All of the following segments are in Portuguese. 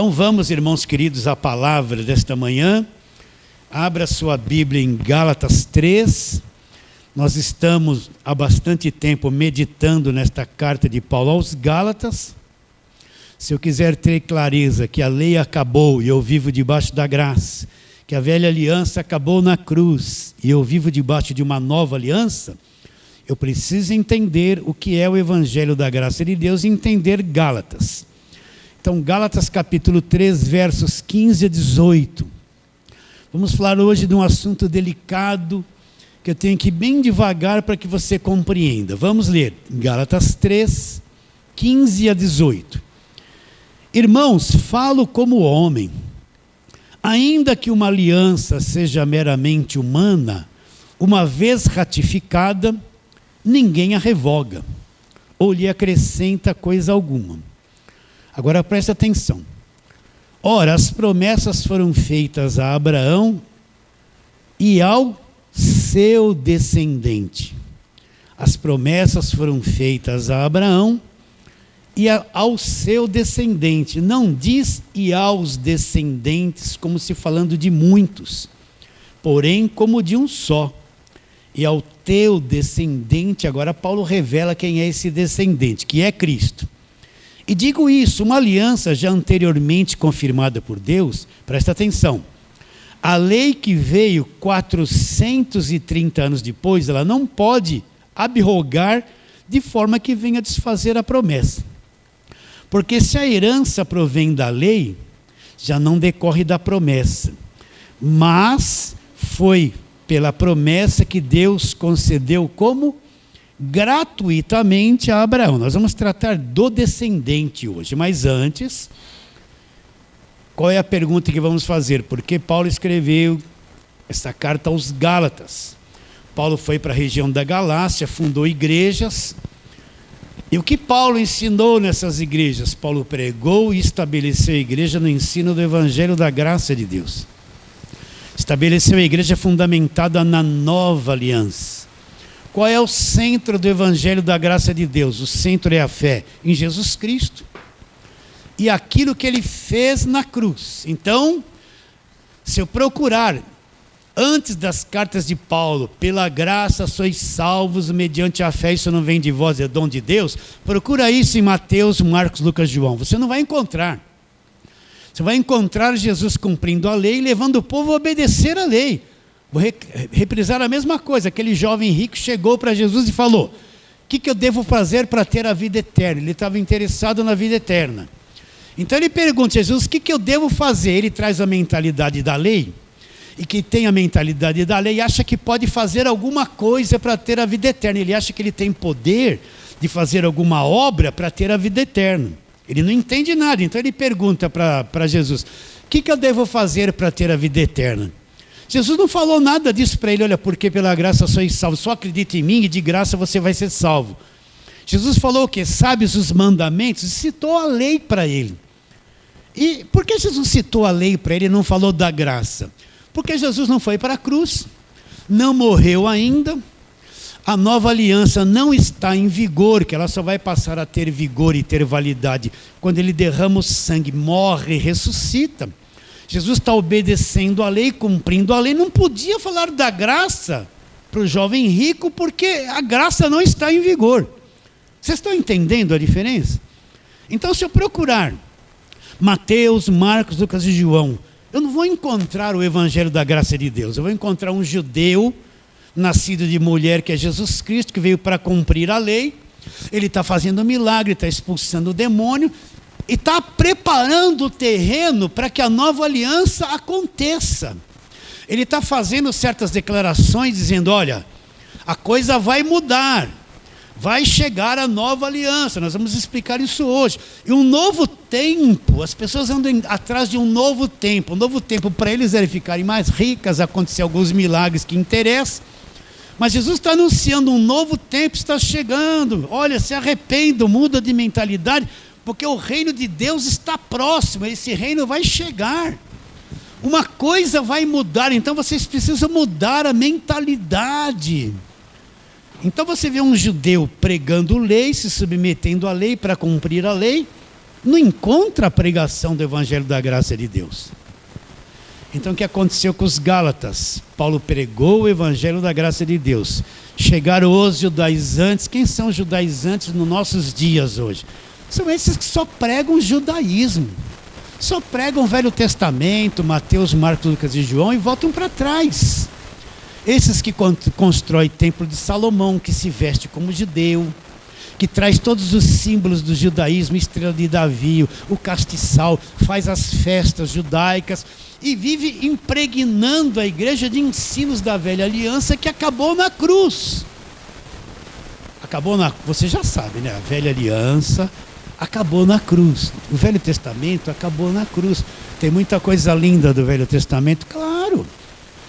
Então vamos, irmãos queridos, à palavra desta manhã. Abra sua Bíblia em Gálatas 3. Nós estamos há bastante tempo meditando nesta carta de Paulo aos Gálatas. Se eu quiser ter clareza que a lei acabou e eu vivo debaixo da graça, que a velha aliança acabou na cruz e eu vivo debaixo de uma nova aliança, eu preciso entender o que é o Evangelho da graça de Deus e entender Gálatas. Então, Gálatas capítulo 3, versos 15 a 18. Vamos falar hoje de um assunto delicado, que eu tenho que ir bem devagar para que você compreenda. Vamos ler Gálatas 3, 15 a 18. Irmãos, falo como homem. Ainda que uma aliança seja meramente humana, uma vez ratificada, ninguém a revoga, ou lhe acrescenta coisa alguma. Agora presta atenção. Ora, as promessas foram feitas a Abraão e ao seu descendente. As promessas foram feitas a Abraão e ao seu descendente. Não diz e aos descendentes como se falando de muitos, porém como de um só. E ao teu descendente, agora Paulo revela quem é esse descendente, que é Cristo. E digo isso, uma aliança já anteriormente confirmada por Deus, presta atenção, a lei que veio 430 anos depois, ela não pode abrogar de forma que venha desfazer a promessa. Porque se a herança provém da lei, já não decorre da promessa, mas foi pela promessa que Deus concedeu como gratuitamente a Abraão. Nós vamos tratar do descendente hoje, mas antes, qual é a pergunta que vamos fazer? Por que Paulo escreveu essa carta aos Gálatas? Paulo foi para a região da Galácia, fundou igrejas, e o que Paulo ensinou nessas igrejas? Paulo pregou e estabeleceu a igreja no ensino do Evangelho da graça de Deus. Estabeleceu a igreja fundamentada na nova aliança. Qual é o centro do Evangelho da graça de Deus? O centro é a fé em Jesus Cristo e aquilo que ele fez na cruz. Então, se eu procurar, antes das cartas de Paulo, pela graça sois salvos mediante a fé, isso não vem de vós, é dom de Deus, procura isso em Mateus, Marcos, Lucas, João. Você não vai encontrar. Você vai encontrar Jesus cumprindo a lei e levando o povo a obedecer a lei. Vou reprisar a mesma coisa. Aquele jovem rico chegou para Jesus e falou: o que eu devo fazer para ter a vida eterna? Ele estava interessado na vida eterna. Então ele pergunta a Jesus: o que eu devo fazer? Ele traz a mentalidade da lei, e quem tem a mentalidade da lei acha que pode fazer alguma coisa para ter a vida eterna. Ele acha que ele tem poder de fazer alguma obra para ter a vida eterna. Ele não entende nada. Então ele pergunta para Jesus: o que eu devo fazer para ter a vida eterna? Jesus não falou nada disso para ele. Olha, porque pela graça sois salvos, só acredita em mim e de graça você vai ser salvo. Jesus falou o quê? Sabes os mandamentos? E citou a lei para ele. E por que Jesus citou a lei para ele e não falou da graça? Porque Jesus não foi para a cruz, não morreu ainda, a nova aliança não está em vigor, que ela só vai passar a ter vigor e ter validade quando ele derrama o sangue, morre e ressuscita. Jesus está obedecendo a lei, cumprindo a lei. Não podia falar da graça para o jovem rico, porque a graça não está em vigor. Vocês estão entendendo a diferença? Então, se eu procurar Mateus, Marcos, Lucas e João, eu não vou encontrar o Evangelho da graça de Deus. Eu vou encontrar um judeu, nascido de mulher, que é Jesus Cristo, que veio para cumprir a lei. Ele está fazendo milagre, está expulsando o demônio, e está preparando o terreno para que a nova aliança aconteça. Ele está fazendo certas declarações, dizendo: olha, a coisa vai mudar, vai chegar a nova aliança, nós vamos explicar isso hoje. E um novo tempo, as pessoas andam atrás de um novo tempo. Um novo tempo para eles é ficarem mais ricas, acontecer alguns milagres que interessam. Mas Jesus está anunciando um novo tempo, está chegando. Olha, se arrependam, muda de mentalidade, porque o reino de Deus está próximo, esse reino vai chegar. Uma coisa vai mudar, então vocês precisam mudar a mentalidade. Então você vê um judeu pregando lei, se submetendo à lei para cumprir a lei, não encontra a pregação do Evangelho da graça de Deus. Então o que aconteceu com os Gálatas? Paulo pregou o Evangelho da graça de Deus. Chegaram os judaizantes. Quem são os judaizantes nos nossos dias hoje? São esses que só pregam o judaísmo. Só pregam o Velho Testamento, Mateus, Marcos, Lucas e João, e voltam para trás. Esses que constroem o templo de Salomão, que se veste como judeu, que traz todos os símbolos do judaísmo, estrela de Davi, o castiçal, faz as festas judaicas e vive impregnando a igreja de ensinos da velha aliança que acabou na cruz. Você já sabe, né? A velha aliança acabou na cruz. O Velho Testamento acabou na cruz. Tem muita coisa linda do Velho Testamento, claro.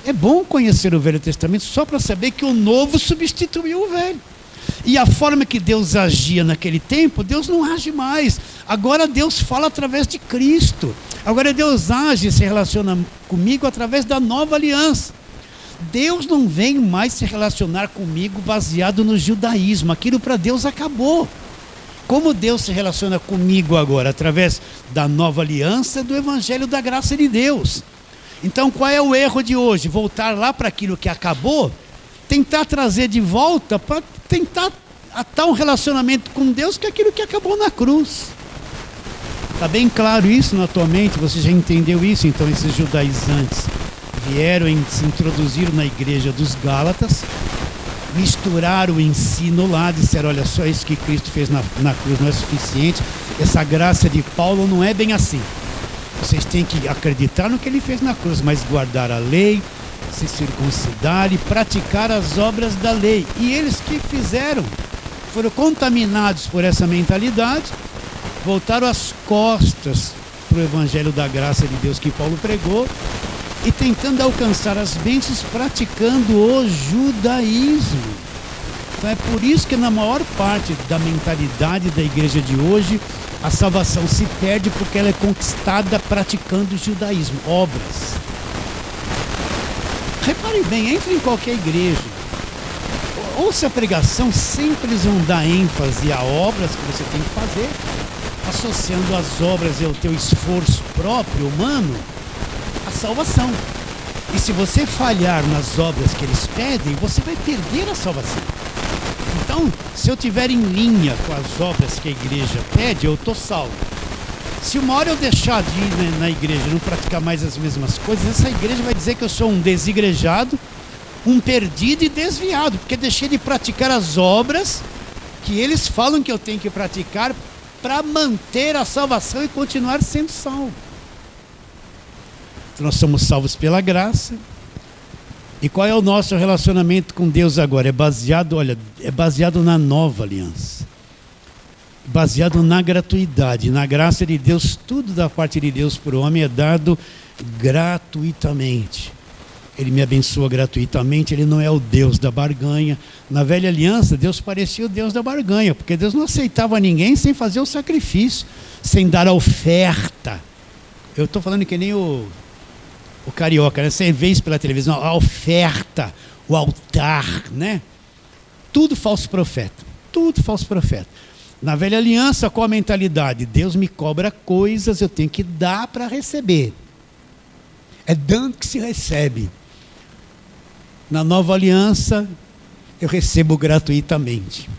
É bom conhecer o Velho Testamento só para saber que o novo substituiu o velho. E a forma que Deus agia naquele tempo, Deus não age mais. Agora Deus fala através de Cristo. Agora Deus age e se relaciona comigo através da nova aliança. Deus não vem mais se relacionar comigo baseado no judaísmo. Aquilo para Deus acabou. Como Deus se relaciona comigo agora? Através da nova aliança, do Evangelho da graça de Deus. Então qual é o erro de hoje? Voltar lá para aquilo que acabou, tentar trazer de volta para tentar atar um relacionamento com Deus que é aquilo que acabou na cruz. Está bem claro isso na tua mente? Você já entendeu isso? Então esses judaizantes vieram e se introduziram na igreja dos Gálatas, misturaram o ensino lá, disseram, olha só, isso que Cristo fez na cruz não é suficiente, essa graça de Paulo não é bem assim. Vocês têm que acreditar no que ele fez na cruz, mas guardar a lei, se circuncidar e praticar as obras da lei. E eles que fizeram, foram contaminados por essa mentalidade, voltaram as costas para o Evangelho da graça de Deus que Paulo pregou e tentando alcançar as bênçãos praticando o judaísmo. Então é por isso que na maior parte da mentalidade da igreja de hoje, a salvação se perde porque ela é conquistada praticando o judaísmo, obras. Repare bem, entre em qualquer igreja, ouça a pregação, sempre eles vão dar ênfase a obras que você tem que fazer, associando as obras e o teu esforço próprio, humano, à salvação. E se você falhar nas obras que eles pedem, você vai perder a salvação. Então, se eu estiver em linha com as obras que a igreja pede, eu estou salvo. Se uma hora eu deixar de ir na igreja e não praticar mais as mesmas coisas, essa igreja vai dizer que eu sou um desigrejado, um perdido e desviado, porque deixei de praticar as obras que eles falam que eu tenho que praticar para manter a salvação e continuar sendo salvo. Então nós somos salvos pela graça. E qual é o nosso relacionamento com Deus agora? É baseado na nova aliança. Baseado na gratuidade, na graça de Deus. Tudo da parte de Deus para o homem é dado gratuitamente. Ele me abençoa gratuitamente, ele não é o Deus da barganha. Na velha aliança, Deus parecia o Deus da barganha, porque Deus não aceitava ninguém sem fazer o sacrifício, sem dar a oferta. Eu estou falando que nem o carioca, né? Você vê isso pela televisão, a oferta, o altar, né? Tudo falso profeta, tudo falso profeta. Na velha aliança, qual a mentalidade? Deus me cobra coisas, eu tenho que dar para receber. É dando que se recebe. Na nova aliança, eu recebo gratuitamente.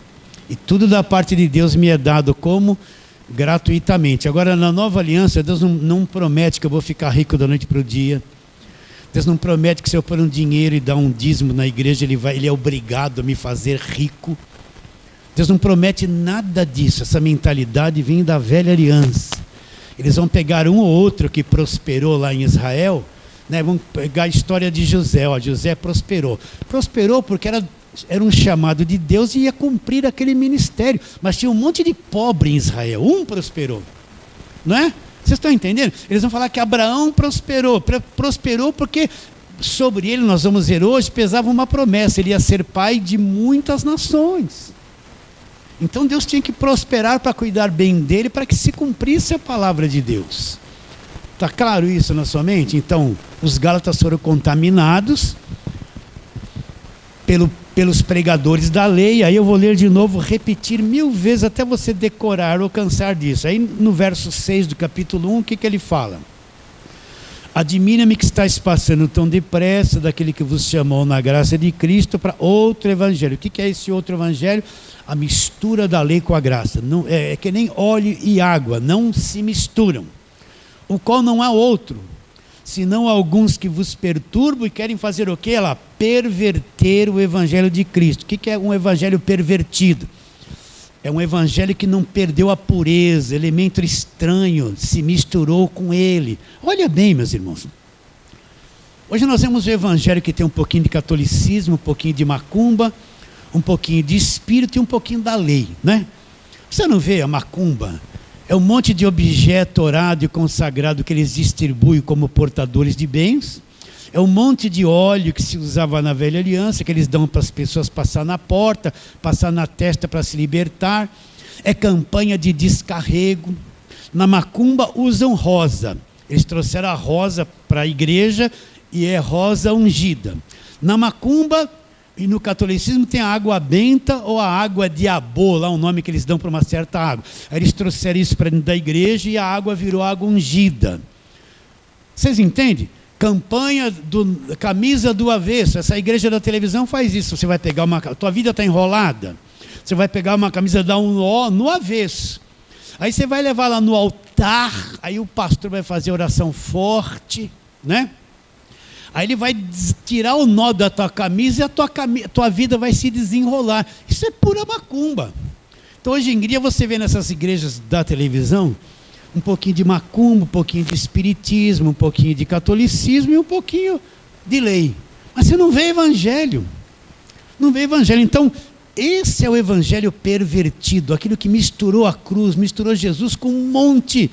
E tudo da parte de Deus me é dado como gratuitamente. Agora, na nova aliança, Deus não promete que eu vou ficar rico da noite para o dia. Deus não promete que se eu pôr um dinheiro e dar um dízimo na igreja, ele é obrigado a me fazer rico. Deus não promete nada disso. Essa mentalidade vem da velha aliança. Eles vão pegar um ou outro que prosperou lá em Israel, né? Vão pegar a história de José. José prosperou. Prosperou porque era um chamado de Deus e ia cumprir aquele ministério. Mas tinha um monte de pobre em Israel. Um prosperou. Não é? Vocês estão entendendo? Eles vão falar que Abraão prosperou. Prosperou porque sobre ele, nós vamos ver hoje, pesava uma promessa. Ele ia ser pai de muitas nações. Então Deus tinha que prosperar para cuidar bem dele, para que se cumprisse a palavra de Deus. Está claro isso na sua mente? Então, os Gálatas foram contaminados pelos pregadores da lei. Aí eu vou ler de novo, repetir 1000 vezes até você decorar ou cansar disso. Aí no verso 6 do capítulo 1, o que ele fala? Admira-me que estáis passando tão depressa daquele que vos chamou na graça de Cristo para outro evangelho. O que é esse outro evangelho? A mistura da lei com a graça. Não, é que nem óleo e água, não se misturam. O qual não há outro, senão alguns que vos perturbam e querem fazer o quê? Perverter o evangelho de Cristo. O que é um evangelho pervertido? É um evangelho que não perdeu a pureza, elemento estranho se misturou com ele. Olha bem, meus irmãos. Hoje nós temos um evangelho que tem um pouquinho de catolicismo, um pouquinho de macumba, um pouquinho de espírito e um pouquinho da lei, né? Você não vê a macumba? É um monte de objeto orado e consagrado que eles distribuem como portadores de bens. É um monte de óleo que se usava na velha aliança, que eles dão para as pessoas passar na porta, passar na testa para se libertar. É campanha de descarrego. Na macumba usam rosa. Eles trouxeram a rosa para a igreja e é rosa ungida. Na macumba e no catolicismo tem a água benta ou a água diabô, lá o nome que eles dão para uma certa água. Aí eles trouxeram isso para dentro da igreja e a água virou água ungida. Vocês entendem? Camisa do avesso. Essa igreja da televisão faz isso. Você vai pegar tua vida está enrolada, você vai pegar uma camisa, dar um nó no avesso, aí você vai levar lá no altar, aí o pastor vai fazer oração forte, né? Aí ele vai tirar o nó da tua camisa e a tua vida vai se desenrolar. Isso é pura macumba. Então hoje em dia você vê nessas igrejas da televisão um pouquinho de macumba, um pouquinho de espiritismo, um pouquinho de catolicismo e um pouquinho de lei. Mas você não vê evangelho. Não vê evangelho. Então, esse é o evangelho pervertido, aquilo que misturou a cruz, misturou Jesus com um monte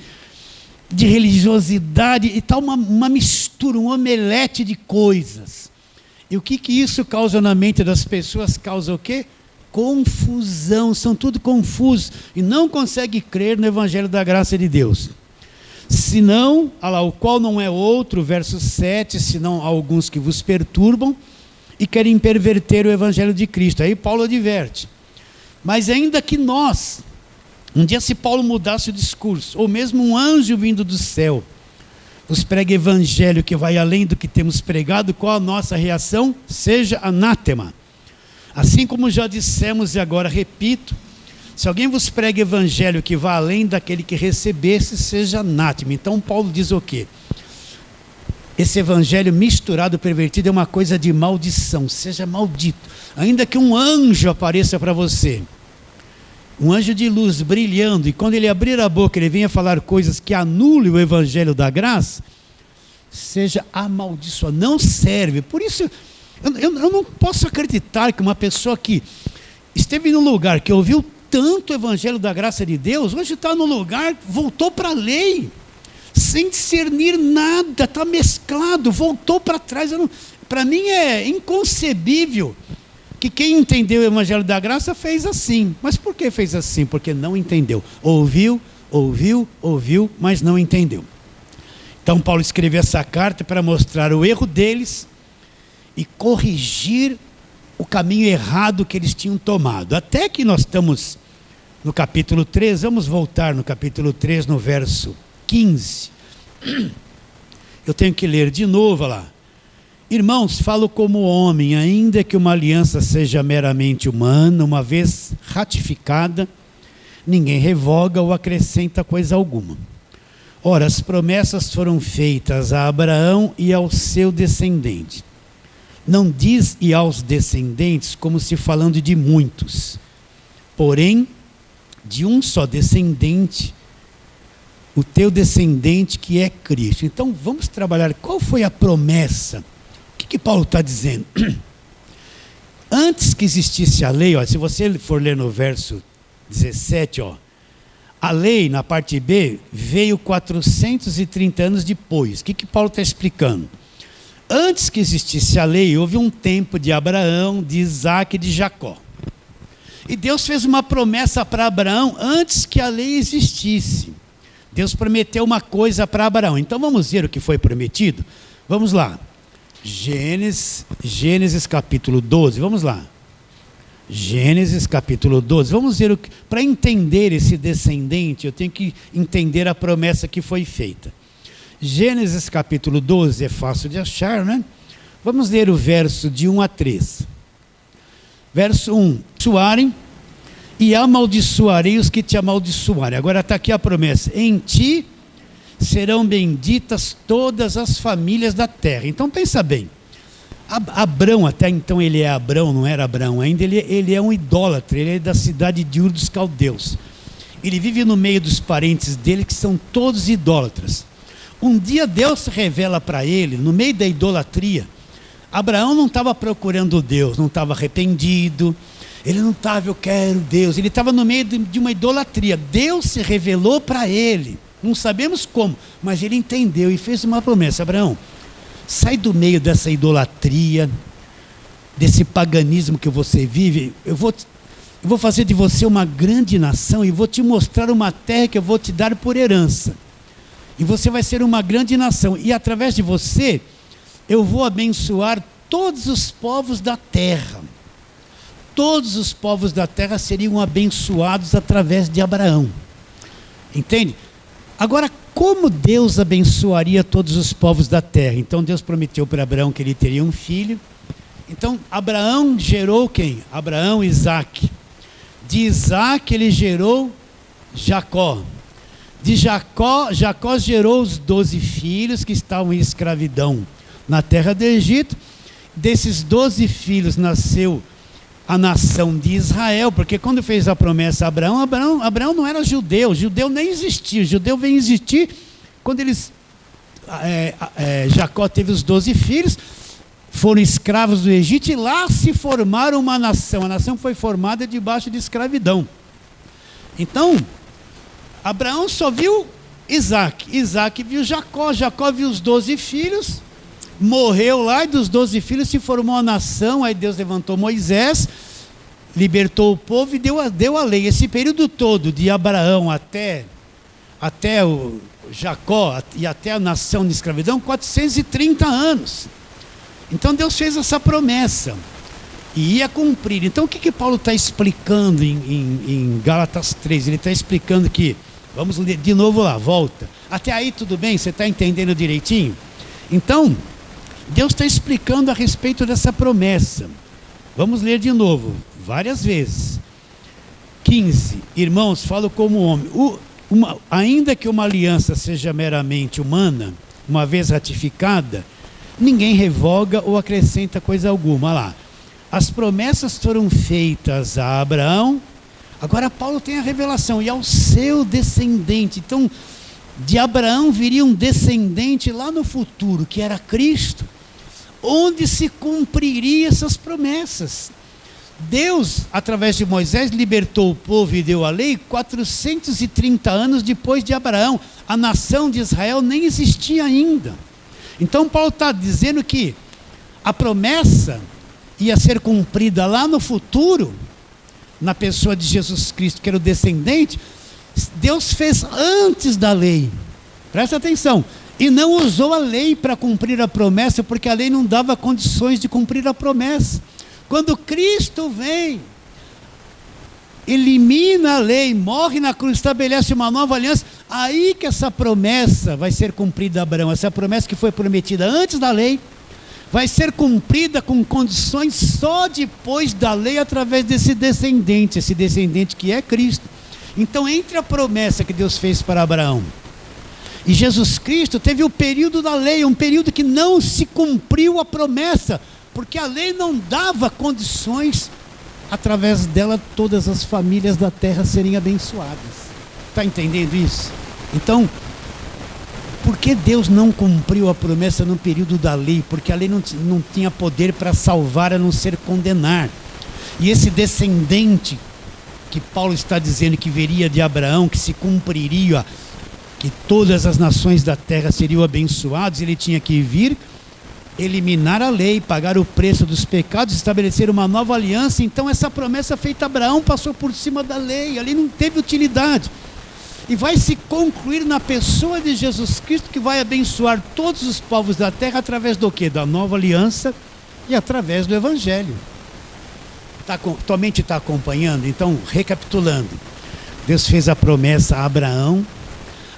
de religiosidade e tal, uma mistura, um omelete de coisas. E o que isso causa na mente das pessoas? Causa o quê? Confusão, são tudo confusos e não conseguem crer no evangelho da graça de Deus. Senão, o qual não é outro, verso 7, senão alguns que vos perturbam e querem perverter o evangelho de Cristo. Aí Paulo adverte. Mas ainda que nós, um dia se Paulo mudasse o discurso, ou mesmo um anjo vindo do céu, nos prega evangelho que vai além do que temos pregado, qual a nossa reação? Seja anátema. Assim como já dissemos e agora repito, se alguém vos prega evangelho que vá além daquele que recebesse, seja anátema. Então Paulo diz o quê? Esse evangelho misturado, pervertido, é uma coisa de maldição, seja maldito. Ainda que um anjo apareça para você, um anjo de luz brilhando, e quando ele abrir a boca, ele venha falar coisas que anulem o evangelho da graça, seja amaldiçoado, não serve. Por isso, eu não posso acreditar que uma pessoa que esteve num lugar que ouviu tanto o evangelho da graça de Deus, hoje está no lugar, voltou para a lei, sem discernir nada, está mesclado, voltou para trás. Para mim é inconcebível que quem entendeu o evangelho da graça fez assim. Mas por que fez assim? Porque não entendeu. Ouviu, mas não entendeu. Então Paulo escreveu essa carta para mostrar o erro deles e corrigir o caminho errado que eles tinham tomado. Até que nós estamos no capítulo 3, vamos voltar no capítulo 3, no verso 15. Eu tenho que ler de novo lá. Irmãos, falo como homem, ainda que uma aliança seja meramente humana, uma vez ratificada, ninguém revoga ou acrescenta coisa alguma. Ora, as promessas foram feitas a Abraão e ao seu descendente. Não diz e aos descendentes como se falando de muitos, porém de um só descendente, o teu descendente que é Cristo. Então vamos trabalhar, qual foi a promessa? O que Paulo está dizendo? Antes que existisse a lei, se você for ler no verso 17, a lei na parte B veio 430 anos depois. O que Paulo está explicando? Antes que existisse a lei, houve um tempo de Abraão, de Isaac e de Jacó. E Deus fez uma promessa para Abraão antes que a lei existisse. Deus prometeu uma coisa para Abraão. Então vamos ver o que foi prometido? Vamos lá. Gênesis capítulo 12, vamos lá. Gênesis capítulo 12. Vamos ver, para entender esse descendente, eu tenho que entender a promessa que foi feita. Gênesis capítulo 12 é fácil de achar, né? Vamos ler o verso de 1 a 3. Verso 1. Amaldiçoarem e amaldiçoarei os que te amaldiçoarem. Agora está aqui a promessa. Em ti serão benditas todas as famílias da terra. Então pensa bem. Abrão, até então ele é Abrão, não era Abraão ainda, ele é um idólatra, ele é da cidade de Ur dos Caldeus. Ele vive no meio dos parentes dele, que são todos idólatras. Um dia Deus se revela para ele, no meio da idolatria. Abraão não estava procurando Deus, não estava arrependido, ele não estava, eu quero Deus, ele estava no meio de uma idolatria. Deus se revelou para ele, não sabemos como, mas ele entendeu e fez uma promessa. Abraão, sai do meio dessa idolatria, desse paganismo que você vive. Eu vou fazer de você uma grande nação e vou te mostrar uma terra que eu vou te dar por herança. E você vai ser uma grande nação. E através de você, eu vou abençoar todos os povos da terra. Todos os povos da terra seriam abençoados através de Abraão. Entende? Agora, como Deus abençoaria todos os povos da terra? Então Deus prometeu para Abraão que ele teria um filho. Então Abraão gerou quem? Abraão, Isaque. De Isaque ele gerou Jacó. De Jacó gerou os 12 filhos que estavam em escravidão na terra do Egito. Desses 12 filhos nasceu a nação de Israel, porque quando fez a promessa a Abraão não era judeu nem existia. O judeu veio existir quando Jacó teve os 12 filhos, foram escravos do Egito e lá se formaram uma nação. A nação foi formada debaixo de escravidão. Então, Abraão só viu Isaque viu Jacó viu os 12 filhos, morreu lá, e dos 12 filhos se formou a nação. Aí Deus levantou Moisés, libertou o povo e deu a lei. Esse período todo, de Abraão até o Jacó e até a nação de escravidão, 430 anos. Então Deus fez essa promessa e ia cumprir. Então o que Paulo está explicando em Gálatas 3? Ele está explicando que, vamos ler de novo lá, volta. Até aí tudo bem? Você está entendendo direitinho? Então, Deus está explicando a respeito dessa promessa. Vamos ler de novo, várias vezes. 15. Irmãos, falo como homem. Ainda que uma aliança seja meramente humana, uma vez ratificada, ninguém revoga ou acrescenta coisa alguma. Olha lá. As promessas foram feitas a Abraão. Agora Paulo tem a revelação, e ao seu descendente. Então, de Abraão viria um descendente lá no futuro, que era Cristo, onde se cumpriria essas promessas. Deus, através de Moisés, libertou o povo e deu a lei 430 anos depois de Abraão. A nação de Israel nem existia ainda. Então Paulo está dizendo que a promessa ia ser cumprida lá no futuro, na pessoa de Jesus Cristo, que era o descendente. Deus fez antes da lei, presta atenção, e não usou a lei para cumprir a promessa, porque a lei não dava condições de cumprir a promessa. Quando Cristo vem, elimina a lei, morre na cruz, estabelece uma nova aliança, aí que essa promessa vai ser cumprida a Abraão. Essa promessa que foi prometida antes da lei, vai ser cumprida com condições só depois da lei, através desse descendente, esse descendente que é Cristo. Então, entre a promessa que Deus fez para Abraão e Jesus Cristo, teve o período da lei, um período que não se cumpriu a promessa, porque a lei não dava condições, através dela todas as famílias da terra serem abençoadas. Está entendendo isso? Então, por que Deus não cumpriu a promessa no período da lei? Porque a lei não tinha poder para salvar, a não ser condenar. E esse descendente que Paulo está dizendo que viria de Abraão, que se cumpriria, que todas as nações da terra seriam abençoadas, ele tinha que vir, eliminar a lei, pagar o preço dos pecados, estabelecer uma nova aliança. Então essa promessa feita a Abraão passou por cima da lei, a lei não teve utilidade. E vai se concluir na pessoa de Jesus Cristo, que vai abençoar todos os povos da terra através do quê? Da nova aliança e através do Evangelho. Tua mente está acompanhando? Então, recapitulando. Deus fez a promessa a Abraão.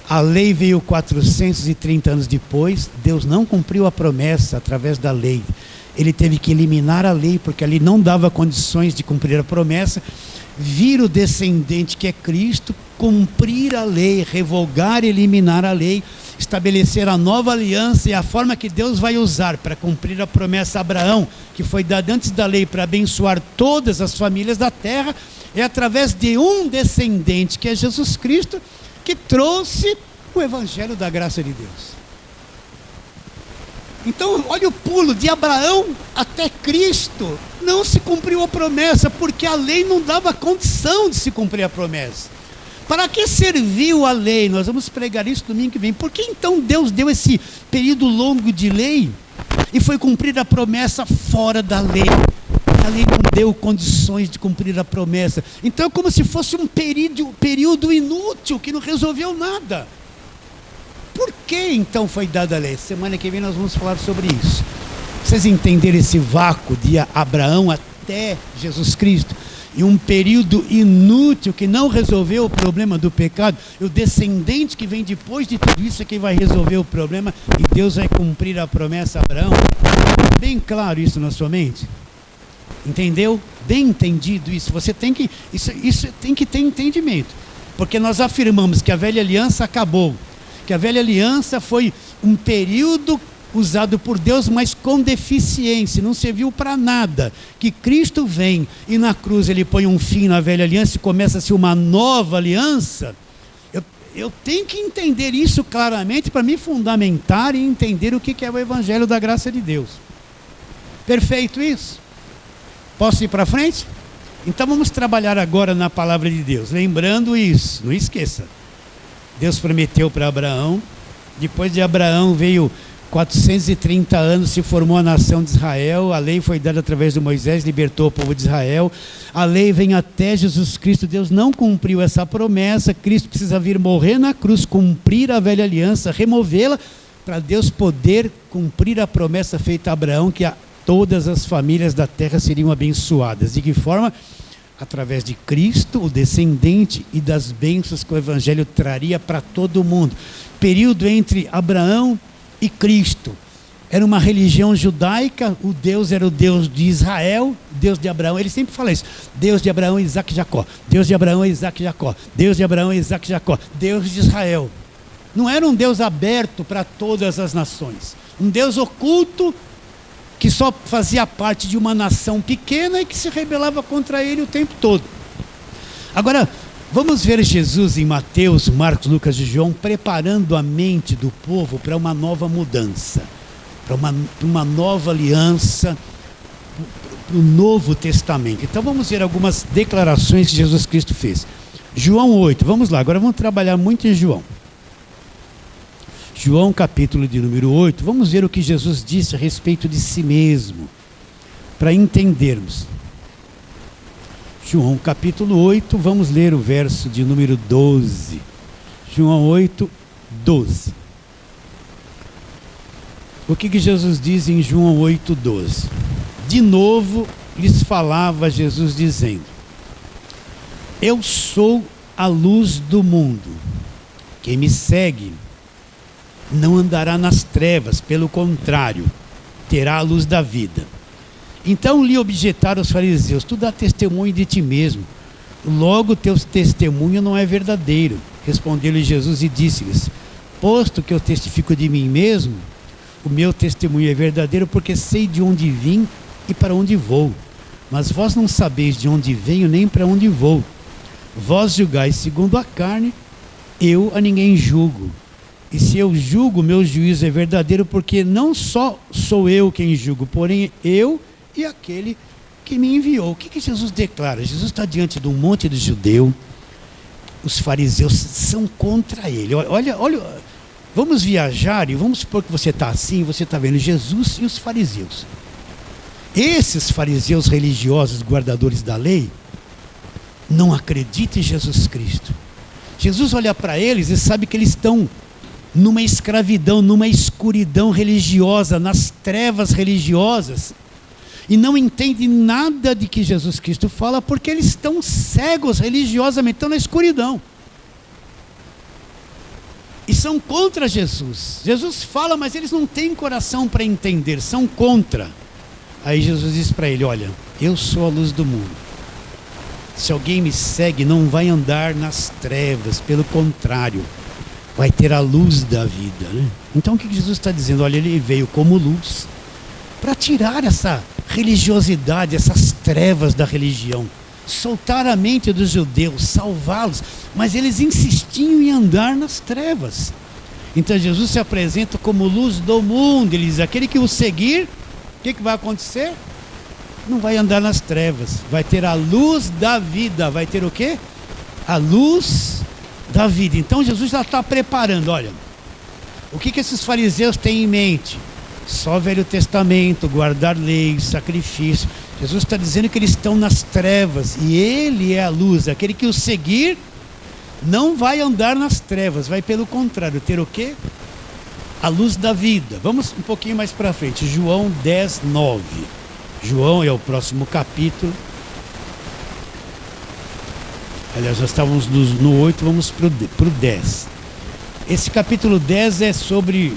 A lei veio 430 anos depois. Deus não cumpriu a promessa através da lei. Ele teve que eliminar a lei, porque ali não dava condições de cumprir a promessa. Vir o descendente que é Cristo, cumprir a lei, revogar e eliminar a lei, estabelecer a nova aliança, e a forma que Deus vai usar para cumprir a promessa a Abraão, que foi dada antes da lei para abençoar todas as famílias da terra, é através de um descendente, que é Jesus Cristo, que trouxe o evangelho da graça de Deus. Então, olha o pulo de Abraão até Cristo. Não se cumpriu a promessa, porque a lei não dava condição de se cumprir a promessa. Para que serviu a lei? Nós vamos pregar isso domingo que vem. Por que então Deus deu esse período longo de lei e foi cumprir a promessa fora da lei? A lei não deu condições de cumprir a promessa. Então é como se fosse um período inútil, que não resolveu nada. Por que então foi dada a lei? Semana que vem nós vamos falar sobre isso. Vocês entenderem esse vácuo de Abraão até Jesus Cristo, e um período inútil que não resolveu o problema do pecado, e o descendente que vem depois de tudo isso é quem vai resolver o problema, e Deus vai cumprir a promessa a Abraão. Bem claro isso na sua mente? Entendeu? Bem entendido isso. Você tem que, isso tem que ter entendimento, porque nós afirmamos que a velha aliança acabou, que a velha aliança foi um período usado por Deus, mas com deficiência, não serviu para nada. Que Cristo vem e na cruz ele põe um fim na velha aliança e começa-se uma nova aliança. Eu tenho que entender isso claramente para me fundamentar e entender o que é o evangelho da graça de Deus. Perfeito isso? Posso ir para frente? Então vamos trabalhar agora na palavra de Deus, lembrando isso, não esqueça. Deus prometeu para Abraão, depois de Abraão veio 430 anos, se formou a nação de Israel, a lei foi dada através de Moisés, libertou o povo de Israel, a lei vem até Jesus Cristo. Deus não cumpriu essa promessa, Cristo precisa vir morrer na cruz, cumprir a velha aliança, removê-la, para Deus poder cumprir a promessa feita a Abraão, que todas as famílias da terra seriam abençoadas. De que forma? Através de Cristo, o descendente, e das bênçãos que o evangelho traria para todo mundo. Período entre Abraão e Cristo. Era uma religião judaica, o Deus era o Deus de Israel, Deus de Abraão. Ele sempre fala isso: Deus de Abraão, Isaac e Jacó, Deus de Abraão, Isaac e Jacó, Deus de Abraão, Isaac e Jacó, Deus de Israel. Não era um Deus aberto para todas as nações, um Deus oculto, que só fazia parte de uma nação pequena e que se rebelava contra ele o tempo todo. Agora, vamos ver Jesus em Mateus, Marcos, Lucas e João, preparando a mente do povo para uma nova mudança, para uma nova aliança, para o Novo Testamento. Então vamos ver algumas declarações que Jesus Cristo fez. João 8, vamos lá, agora vamos trabalhar muito em João. João capítulo de número 8, vamos ver o que Jesus disse a respeito de si mesmo, para entendermos. João capítulo 8, vamos ler o verso de número 12. João 8, 12. O que Jesus diz em João 8, 12? De novo lhes falava Jesus dizendo: eu sou a luz do mundo. Quem me segue não andará nas trevas, pelo contrário, terá a luz da vida. Então lhe objetaram os fariseus: tu dá testemunho de ti mesmo, logo teu testemunho não é verdadeiro. Respondeu-lhe Jesus e disse-lhes: posto que eu testifico de mim mesmo, o meu testemunho é verdadeiro, porque sei de onde vim e para onde vou. Mas vós não sabeis de onde venho nem para onde vou. Vós julgais segundo a carne, eu a ninguém julgo. E se eu julgo, meu juízo é verdadeiro, porque não só sou eu quem julgo, porém eu e aquele que me enviou. O que Jesus declara? Jesus está diante de um monte de judeu, os fariseus são contra ele. Olha, vamos viajar e vamos supor que você está assim, você está vendo Jesus e os fariseus. Esses fariseus religiosos, guardadores da lei, não acreditam em Jesus Cristo. Jesus olha para eles e sabe que eles estão numa escravidão, numa escuridão religiosa, nas trevas religiosas. e não entendem nada de que Jesus Cristo fala, porque eles estão cegos religiosamente, estão na escuridão. E são contra Jesus. Jesus fala, mas eles não têm coração para entender, são contra. Aí Jesus diz para ele: olha, eu sou a luz do mundo. Se alguém me segue, não vai andar nas trevas, pelo contrário, vai ter a luz da vida, né? Então o que Jesus está dizendo? Olha, ele veio como luz para tirar essa religiosidade, essas trevas da religião, soltar a mente dos judeus, salvá-los, mas eles insistiam em andar nas trevas. Então Jesus se apresenta como luz do mundo. Ele diz: aquele que o seguir, o que vai acontecer? Não vai andar nas trevas, vai ter a luz da vida. Vai ter o quê? A luz da vida. Então Jesus já está preparando. Olha, o que esses fariseus têm em mente? Só Velho Testamento, guardar lei, sacrifício. Jesus está dizendo que eles estão nas trevas e Ele é a luz. Aquele que o seguir não vai andar nas trevas, vai pelo contrário, ter o quê? A luz da vida. Vamos um pouquinho mais para frente, João 10, 9. João é o próximo capítulo. Aliás, nós estávamos no 8, vamos para o 10. Esse capítulo 10 é sobre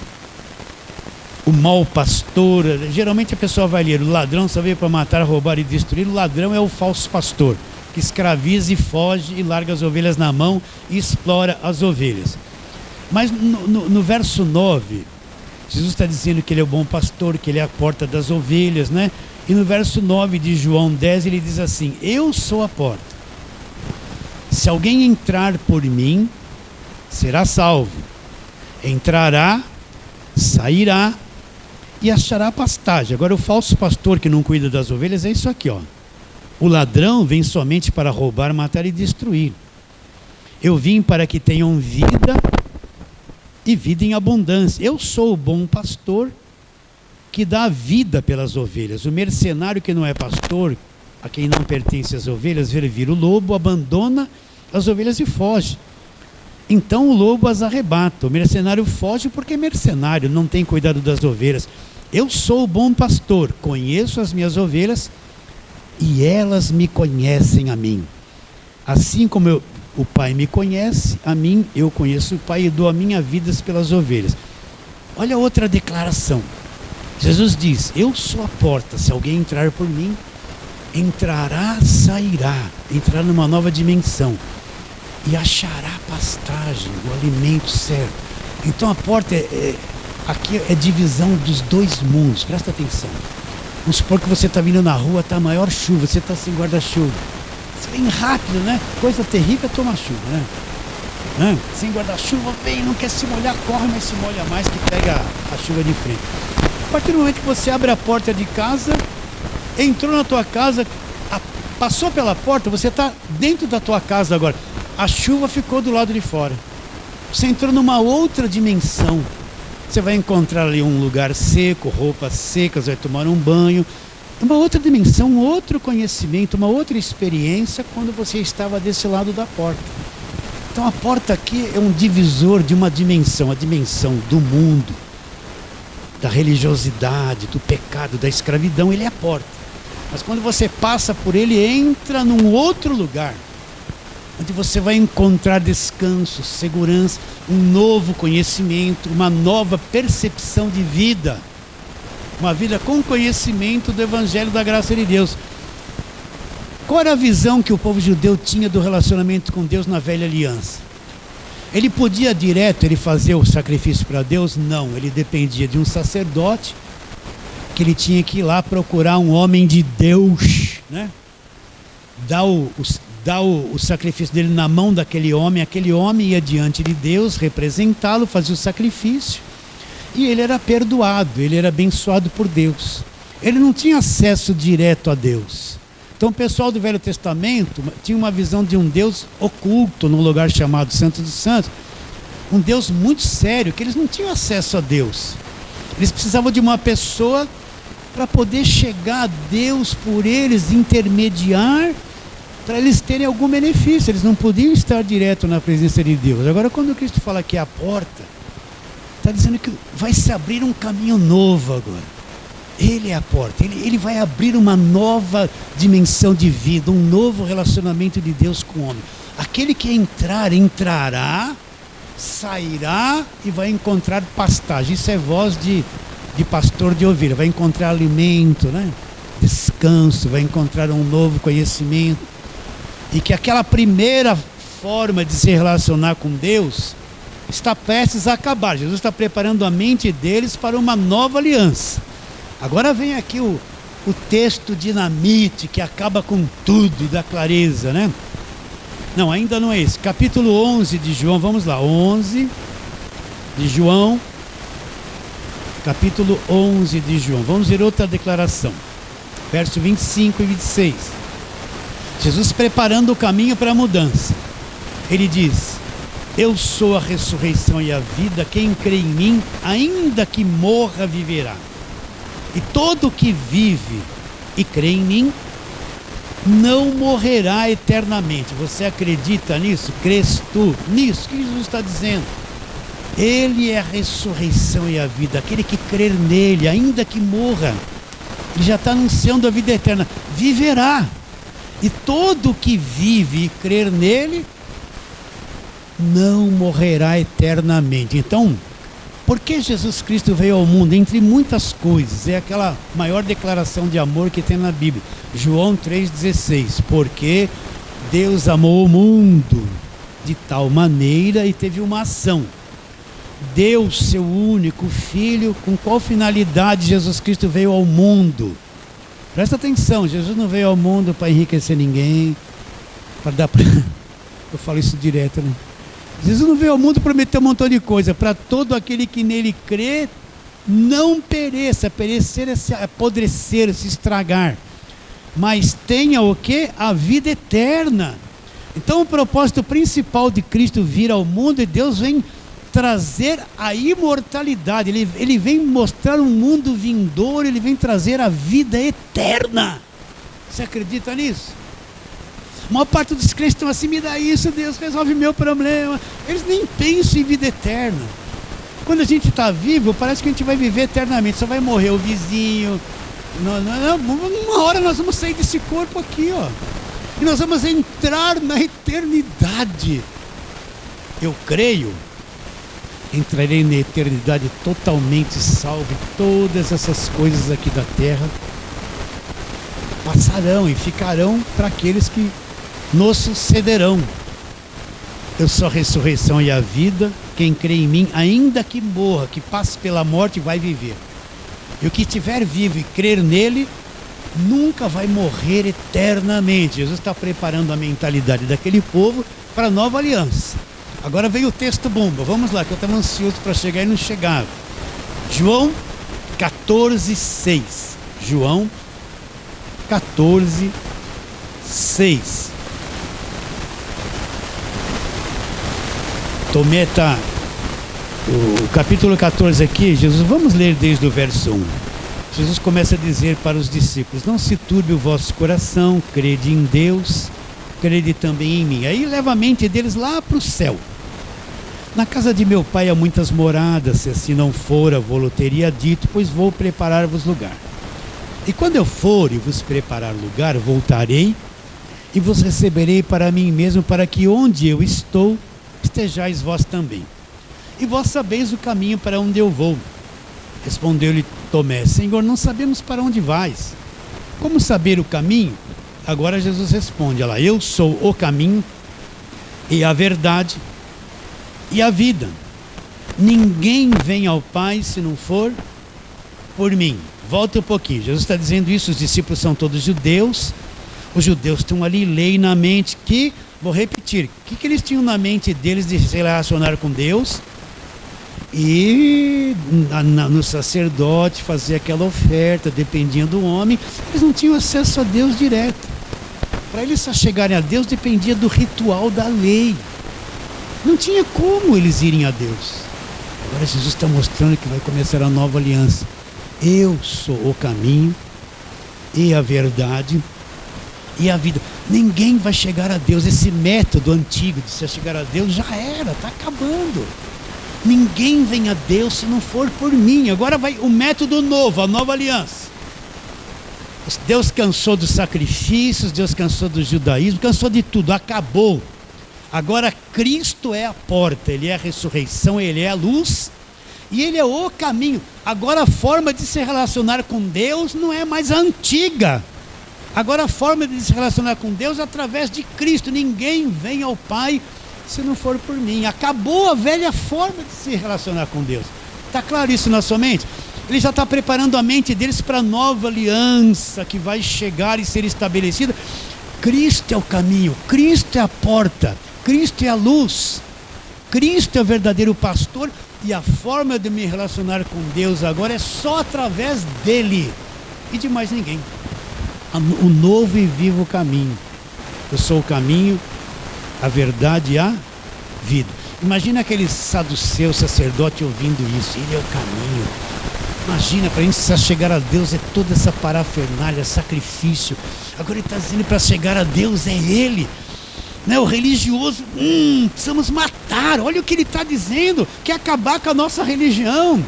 o mau pastor. Geralmente a pessoa vai ler: o ladrão só veio para matar, roubar e destruir. O ladrão é o falso pastor, que escraviza e foge e larga as ovelhas na mão e explora as ovelhas. Mas no verso 9, Jesus está dizendo que ele é o bom pastor, que ele é a porta das ovelhas, né? E no verso 9 de João 10 ele diz assim: eu sou a porta. Se alguém entrar por mim, será salvo. Entrará, sairá e achará pastagem. Agora, o falso pastor que não cuida das ovelhas é isso aqui, ó. O ladrão vem somente para roubar, matar e destruir. Eu vim para que tenham vida e vida em abundância. Eu sou o bom pastor que dá a vida pelas ovelhas. O mercenário que não é pastor, a quem não pertence as ovelhas, vira o lobo, abandona as ovelhas e foge. Então o lobo as arrebata. O mercenário foge porque é mercenário, não tem cuidado das ovelhas. Eu sou o bom pastor, conheço as minhas ovelhas e elas me conhecem a mim. Assim como o Pai me conhece, a mim eu conheço o Pai e dou a minha vida pelas ovelhas. Olha outra declaração. Jesus diz: eu sou a porta, se alguém entrar por mim, entrará, sairá, entrará numa nova dimensão e achará pastagem, o alimento certo. Então a porta aqui é divisão dos dois mundos. Presta atenção. Vamos supor que você está vindo na rua, está a maior chuva, você está sem guarda-chuva. Você vem rápido, né? Coisa terrível é tomar chuva, né? Sem guarda-chuva, vem, não quer se molhar, corre, mas se molha mais que pega a chuva de frente. A partir do momento que você abre a porta de casa, entrou na tua casa, passou pela porta, você está dentro da tua casa agora. A chuva ficou do lado de fora. Você entrou numa outra dimensão. Você vai encontrar ali um lugar seco, roupas secas, vai tomar um banho. Uma outra dimensão, um outro conhecimento, uma outra experiência quando você estava desse lado da porta. Então a porta aqui é um divisor de uma dimensão, a dimensão do mundo, da religiosidade, do pecado, da escravidão. Ele é a porta. Mas quando você passa por ele, entra num outro lugar, onde você vai encontrar descanso, segurança, um novo conhecimento, uma nova percepção de vida. Uma vida com conhecimento do Evangelho da graça de Deus. Qual era a visão que o povo judeu tinha do relacionamento com Deus na velha aliança? Ele podia direto ele fazer o sacrifício para Deus? Não, ele dependia de um sacerdote, que ele tinha que ir lá procurar um homem de Deus, né? Dar o sacrifício dele na mão daquele homem. Aquele homem ia diante de Deus, representá-lo, fazia o sacrifício, e ele era perdoado, ele era abençoado por Deus. Ele não tinha acesso direto a Deus. Então o pessoal do Velho Testamento tinha uma visão de um Deus oculto, num lugar chamado Santo dos Santos, um Deus muito sério, que eles não tinham acesso a Deus. Eles precisavam de uma pessoa para poder chegar a Deus por eles, intermediar, para eles terem algum benefício. Eles não podiam estar direto na presença de Deus. Agora, quando Cristo fala que é a porta, está dizendo que vai se abrir um caminho novo agora. Ele é a porta, ele vai abrir uma nova dimensão de vida, um novo relacionamento de Deus com o homem. Aquele que entrar, entrará, sairá e vai encontrar pastagem. Isso é voz de pastor de ovelha, vai encontrar alimento, né? Descanso, vai encontrar um novo conhecimento. E que aquela primeira forma de se relacionar com Deus está prestes a acabar. Jesus está preparando a mente deles para uma nova aliança. Agora vem aqui o texto dinamite que acaba com tudo e dá clareza, né? Não, ainda não é esse. Capítulo 11 de João, vamos lá. 11 de João. Capítulo 11 de João. Vamos ver outra declaração. Verso 25 e 26. Jesus preparando o caminho para a mudança. Ele diz: eu sou a ressurreição e a vida. Quem crê em mim, ainda que morra, viverá. E todo que vive e crê em mim não morrerá eternamente. Você acredita nisso? Crês tu nisso? O que Jesus está dizendo? Ele é a ressurreição e a vida. Aquele que crer nele, ainda que morra, ele já está anunciando a vida eterna. Viverá. E todo que vive e crer nele não morrerá eternamente. Então, por que Jesus Cristo veio ao mundo? Entre muitas coisas, é aquela maior declaração de amor que tem na Bíblia. João 3,16. Porque Deus amou o mundo de tal maneira e teve uma ação. Deu seu único filho. Com qual finalidade Jesus Cristo veio ao mundo? Presta atenção, Jesus não veio ao mundo para enriquecer ninguém, para dar para... Eu falo isso direto, né? Jesus não veio ao mundo prometer um montão de coisa. Para todo aquele que nele crê, não pereça. Perecer é se apodrecer, se estragar. Mas tenha o quê? A vida eterna. Então o propósito principal de Cristo vir ao mundo, e Deus vem trazer a imortalidade. Ele vem mostrar um mundo vindouro, ele vem trazer a vida eterna. Você acredita nisso? A maior parte dos crentes estão assim: me dá isso, Deus, resolve meu problema. Eles nem pensam em vida eterna. Quando a gente está vivo, parece que a gente vai viver eternamente. Só vai morrer o vizinho. Uma hora nós vamos sair desse corpo aqui, ó. E nós vamos entrar na eternidade. Eu creio, entrarei na eternidade totalmente salvo. Todas essas coisas aqui da terra passarão e ficarão para aqueles que nos sucederão. Eu sou a ressurreição e a vida. Quem crê em mim, ainda que morra, que passe pela morte, vai viver. E o que estiver vivo e crer nele, nunca vai morrer eternamente. Jesus está preparando a mentalidade daquele povo para a nova aliança. Agora veio o texto bomba. Vamos lá, que eu estava ansioso para chegar e não chegava. João 14:6. João 14:6. Tomé está... O capítulo 14 aqui, Jesus, vamos ler desde o verso 1. Jesus começa a dizer para os discípulos: não se turbe o vosso coração, crede em Deus, crede também em mim. Aí leva a mente deles lá para o céu. Na casa de meu pai há muitas moradas, se assim não fora, vou-lo teria dito, pois vou preparar-vos lugar. E quando eu for e vos preparar lugar, voltarei e vos receberei para mim mesmo, para que onde eu estou, estejais vós também. E vós sabeis o caminho para onde eu vou. Respondeu-lhe Tomé: Senhor, não sabemos para onde vais. Como saber o caminho? Agora Jesus responde: olha lá, eu sou o caminho e a verdade e a vida. Ninguém vem ao Pai se não for por mim. Volta um pouquinho. Jesus está dizendo isso, os discípulos são todos judeus. Os judeus estão ali, lei na mente, que, vou repetir, o que eles tinham na mente deles de se relacionar com Deus? E no sacerdote fazer aquela oferta, dependia do homem. Eles não tinham acesso a Deus direto. Para eles só chegarem a Deus dependia do ritual da lei. Não tinha como eles irem a Deus. Agora Jesus está mostrando que vai começar a nova aliança. Eu sou o caminho e a verdade e a vida. Ninguém vai chegar a Deus. Esse método antigo de se chegar a Deus já era, está acabando. Ninguém vem a Deus se não for por mim. Agora vai o método novo, a nova aliança. Deus cansou dos sacrifícios, Deus cansou do judaísmo, cansou de tudo, acabou. Agora Cristo é a porta, Ele é a ressurreição, Ele é a luz e Ele é o caminho. Agora a forma de se relacionar com Deus não é mais a antiga. Agora a forma de se relacionar com Deus é através de Cristo. Ninguém vem ao Pai se não for por mim. Acabou a velha forma de se relacionar com Deus. Está claro isso na sua mente? Ele já está preparando a mente deles para a nova aliança que vai chegar e ser estabelecida. Cristo é o caminho, Cristo é a porta, Cristo é a luz, Cristo é o verdadeiro pastor, e a forma de me relacionar com Deus agora é só através dele e de mais ninguém. O novo e vivo caminho. Eu sou o caminho, a verdade e a vida. Imagina aquele saduceu, sacerdote ouvindo isso. Ele é o caminho. Imagina, para a gente chegar a Deus é toda essa parafernália, sacrifício. Agora ele está dizendo para chegar a Deus é Ele. Né? O religioso, precisamos matar. Olha o que ele está dizendo. Quer acabar com a nossa religião.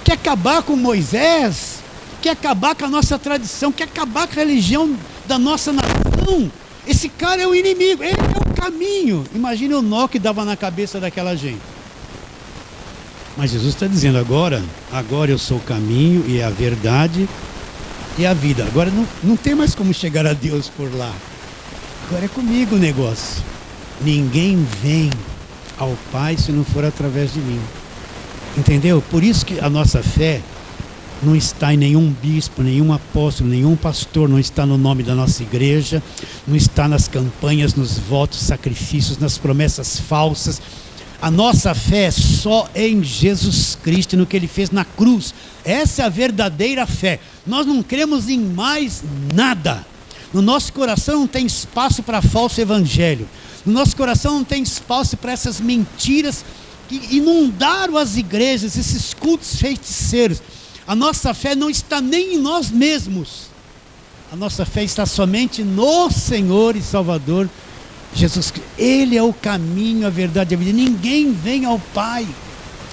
Quer acabar com Moisés. Quer acabar com a nossa tradição. Quer acabar com a religião da nossa nação. Esse cara é o inimigo. Ele é o caminho. Imagina o nó que dava na cabeça daquela gente. Mas Jesus está dizendo agora eu sou o caminho e a verdade e a vida. Agora não tem mais como chegar a Deus por lá. Agora é comigo o negócio. Ninguém vem ao Pai se não for através de mim. Entendeu? Por isso que a nossa fé não está em nenhum bispo, nenhum apóstolo, nenhum pastor, não está no nome da nossa igreja, não está nas campanhas, nos votos, sacrifícios, nas promessas falsas. A nossa fé é só em Jesus Cristo, no que Ele fez na cruz. Essa é a verdadeira fé. Nós não cremos em mais nada. No nosso coração não tem espaço para falso evangelho. No nosso coração não tem espaço para essas mentiras que inundaram as igrejas, esses cultos feiticeiros. A nossa fé não está nem em nós mesmos. A nossa fé está somente no Senhor e Salvador Jesus Cristo. Ele é o caminho, a verdade e a vida. Ninguém vem ao Pai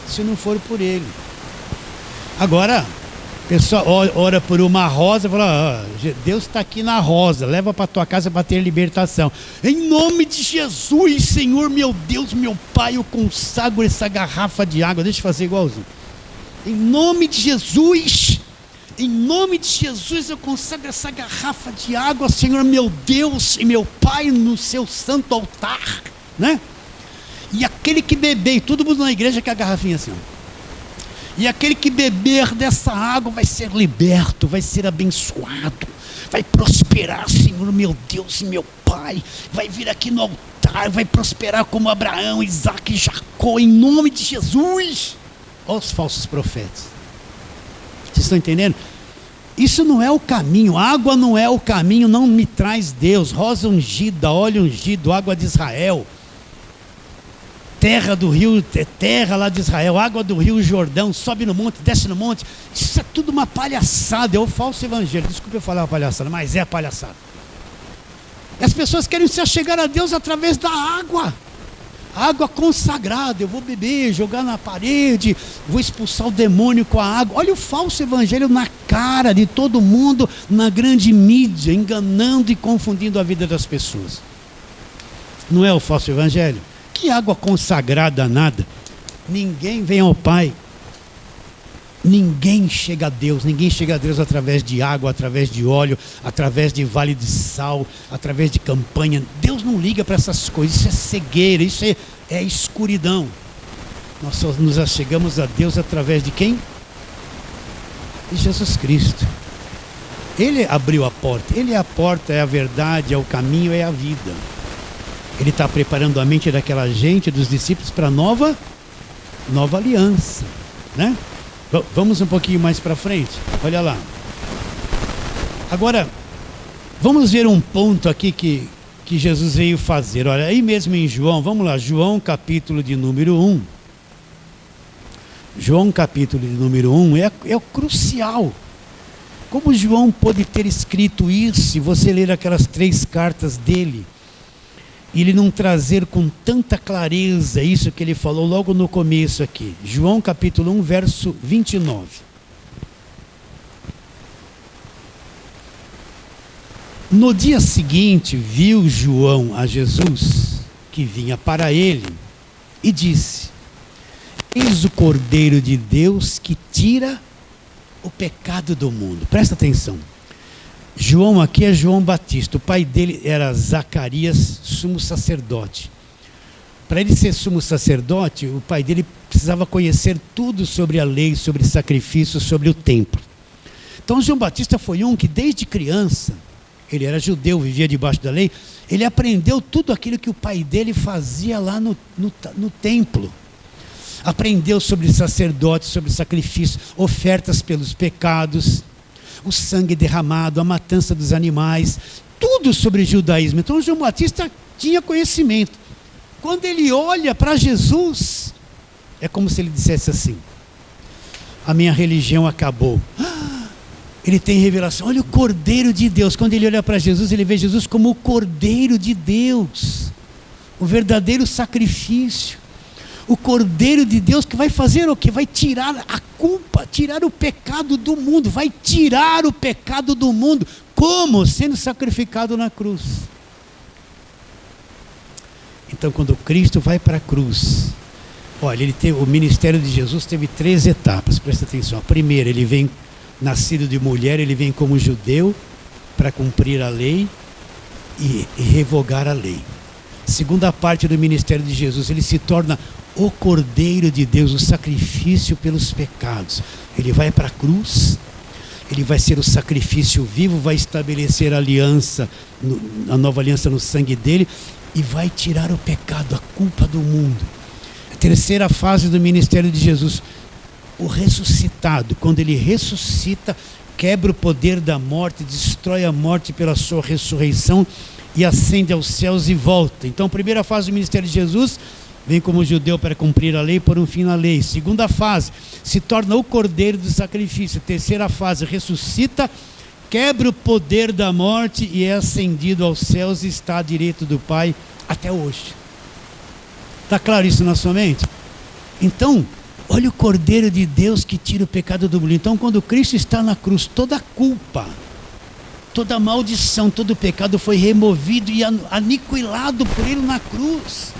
se não for por Ele. Agora, a pessoa ora por uma rosa e fala, Deus está aqui na rosa, leva para a tua casa para ter libertação. Em nome de Jesus, Senhor, meu Deus, meu Pai, eu consagro essa garrafa de água. Deixa eu fazer igualzinho. Em nome de Jesus, eu consagro essa garrafa de água, Senhor, meu Deus e meu Pai, no seu santo altar, né? E aquele que beber, e todo mundo na igreja quer a garrafinha assim, ó. E aquele que beber dessa água vai ser liberto, vai ser abençoado, vai prosperar, Senhor, meu Deus e meu Pai, vai vir aqui no altar, vai prosperar como Abraão, Isaac e Jacó, em nome de Jesus. Olha os falsos profetas. Vocês estão entendendo? Isso não é o caminho. Água não é o caminho, não me traz Deus. Rosa ungida, óleo ungido, água de Israel, terra do rio, terra lá de Israel, água do rio Jordão, sobe no monte, desce no monte. Isso é tudo uma palhaçada, é o falso evangelho. Desculpa eu falar uma palhaçada, mas é a palhaçada. As pessoas querem se achegar a Deus através da água. Água consagrada, eu vou beber, jogar na parede, vou expulsar o demônio com a água. Olha o falso evangelho na cara de todo mundo, na grande mídia, enganando e confundindo a vida das pessoas. Não é o falso evangelho? Que água consagrada nada. Ninguém vem ao Pai. Ninguém chega a Deus. Ninguém chega a Deus através de água, através de óleo, através de vale de sal, através de campanha. Deus não liga para essas coisas. Isso é cegueira, isso é escuridão. Nós só nos achegamos a Deus através de quem? De Jesus Cristo. Ele abriu a porta. Ele é a porta, é a verdade, é o caminho, é a vida. Ele está preparando a mente daquela gente, dos discípulos, para nova aliança, né? Vamos um pouquinho mais para frente. Olha lá. Agora, vamos ver um ponto aqui que Jesus veio fazer. Olha, aí mesmo em João, vamos lá, João capítulo de número 1. João capítulo de número 1 é o crucial. Como João pôde ter escrito isso, se você ler aquelas 3 cartas dele, e ele não trazer com tanta clareza isso que ele falou logo no começo aqui. João capítulo 1, verso 29. No dia seguinte, viu João a Jesus, que vinha para ele, e disse: eis o Cordeiro de Deus que tira o pecado do mundo. Presta atenção. João aqui é João Batista. O pai dele era Zacarias, sumo sacerdote. Para ele ser sumo sacerdote, o pai dele precisava conhecer tudo sobre a lei, sobre sacrifício, sobre o templo. Então João Batista foi um que desde criança, ele era judeu, vivia debaixo da lei, ele aprendeu tudo aquilo que o pai dele fazia lá no templo. Aprendeu sobre sacerdotes, sobre sacrifício, ofertas pelos pecados, o sangue derramado, a matança dos animais, tudo sobre judaísmo. Então João Batista tinha conhecimento. Quando ele olha para Jesus, é como se ele dissesse assim: a minha religião acabou. Ele tem revelação. Olha o Cordeiro de Deus. Quando ele olha para Jesus, ele vê Jesus como o Cordeiro de Deus, o verdadeiro sacrifício. O Cordeiro de Deus que vai fazer o quê? Vai tirar a culpa, tirar o pecado do mundo. Vai tirar o pecado do mundo. Como? Sendo sacrificado na cruz. Então, quando Cristo vai para a cruz, olha, o ministério de Jesus teve 3 etapas, presta atenção. A primeira, ele vem nascido de mulher, ele vem como judeu para cumprir a lei e revogar a lei. Segunda parte do ministério de Jesus, ele se torna o Cordeiro de Deus, o sacrifício pelos pecados. Ele vai para a cruz, ele vai ser o sacrifício vivo, vai estabelecer a aliança, a nova aliança no sangue dele, e vai tirar o pecado, a culpa do mundo. A terceira fase do ministério de Jesus, o ressuscitado. Quando ele ressuscita, quebra o poder da morte, destrói a morte pela sua ressurreição e ascende aos céus e volta. Então, a primeira fase do ministério de Jesus, vem como judeu para cumprir a lei e pôr um fim na lei. Segunda fase, se torna o Cordeiro do sacrifício. Terceira fase, ressuscita, quebra o poder da morte e é ascendido aos céus e está à direita do Pai até hoje. Está claro isso na sua mente? Então, olha o Cordeiro de Deus que tira o pecado do mundo. Então, quando Cristo está na cruz, toda a culpa, toda a maldição, todo o pecado foi removido e aniquilado por Ele na cruz.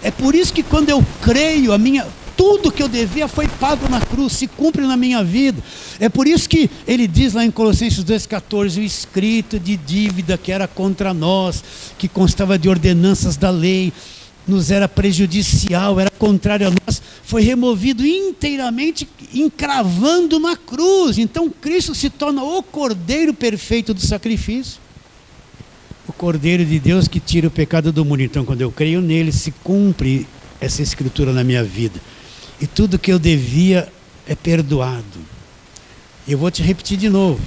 É por isso que quando eu creio, tudo que eu devia foi pago na cruz, se cumpre na minha vida. É por isso que ele diz lá em Colossenses 2,14, o escrito de dívida que era contra nós, que constava de ordenanças da lei, nos era prejudicial, era contrário a nós, foi removido inteiramente, encravando na cruz. Então Cristo se torna o Cordeiro perfeito do sacrifício, o Cordeiro de Deus que tira o pecado do mundo. Então, quando eu creio nele, se cumpre essa escritura na minha vida. E tudo que eu devia é perdoado. E eu vou te repetir de novo.